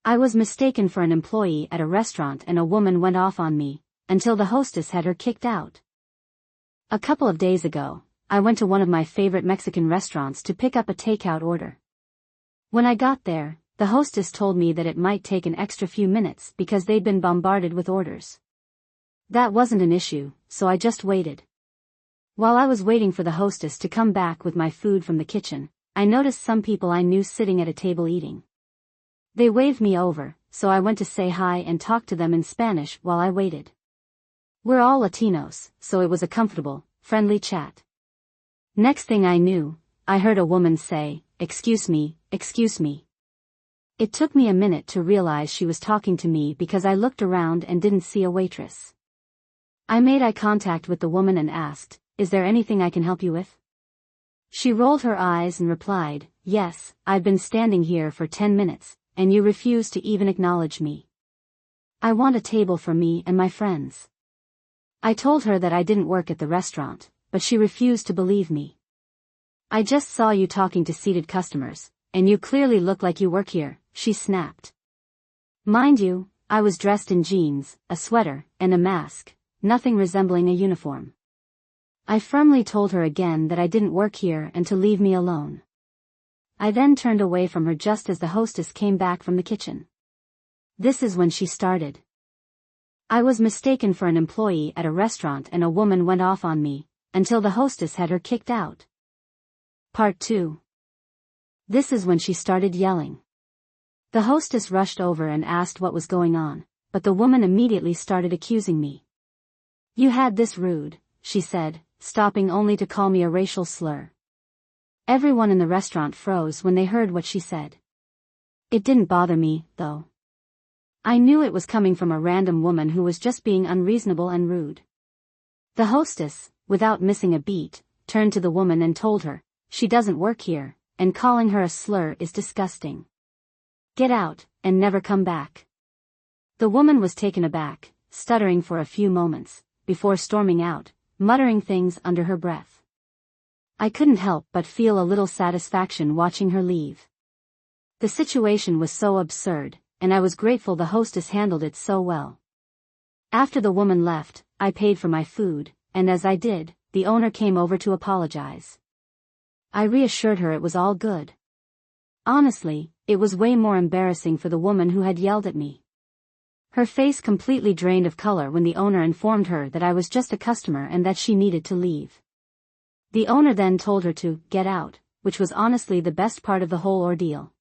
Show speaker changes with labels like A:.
A: I was mistaken for an employee at a restaurant and a woman went off on me, until the hostess had her kicked out. A couple of days ago, I went to one of my favorite Mexican restaurants to pick up a takeout order. When I got there, the hostess told me that it might take an extra few minutes because they'd been bombarded with orders. That wasn't an issue, so I just waited. While I was waiting for the hostess to come back with my food from the kitchen, I noticed some people I knew sitting at a table eating. They waved me over, so I went to say hi and talk to them in Spanish while I waited. We're all Latinos, so it was a comfortable, friendly chat. Next thing I knew, I heard a woman say, "Excuse me, excuse me." It took me a minute to realize she was talking to me because I looked around and didn't see a waitress. I made eye contact with the woman and asked, "Is there anything I can help you with?" She rolled her eyes and replied, "Yes, I've been standing here for 10 minutes, and you refuse to even acknowledge me. I want a table for me and my friends." I told her that I didn't work at the restaurant, but she refused to believe me. "I just saw you talking to seated customers, and you clearly look like you work here," she snapped. Mind you, I was dressed in jeans, a sweater, and a mask, nothing resembling a uniform. I firmly told her again that I didn't work here and to leave me alone. I then turned away from her just as the hostess came back from the kitchen. This is when she started. "I was mistaken for an employee at a restaurant and a woman went off on me, until the hostess had her kicked out." Part 2. This is when she started yelling. The hostess rushed over and asked what was going on, but the woman immediately started accusing me. "You had this rude," she said, stopping only to call me a racial slur. Everyone in the restaurant froze when they heard what she said. It didn't bother me, though. I knew it was coming from a random woman who was just being unreasonable and rude. The hostess, without missing a beat, turned to the woman and told her, "She doesn't work here, and calling her a slur is disgusting. Get out, and never come back." The woman was taken aback, stuttering for a few moments, before storming out, muttering things under her breath. I couldn't help but feel a little satisfaction watching her leave. The situation was so absurd, and I was grateful the hostess handled it so well. After the woman left, I paid for my food, and as I did, the owner came over to apologize. I reassured her it was all good. Honestly, it was way more embarrassing for the woman who had yelled at me. Her face completely drained of color when the owner informed her that I was just a customer and that she needed to leave. The owner then told her to get out, which was honestly the best part of the whole ordeal.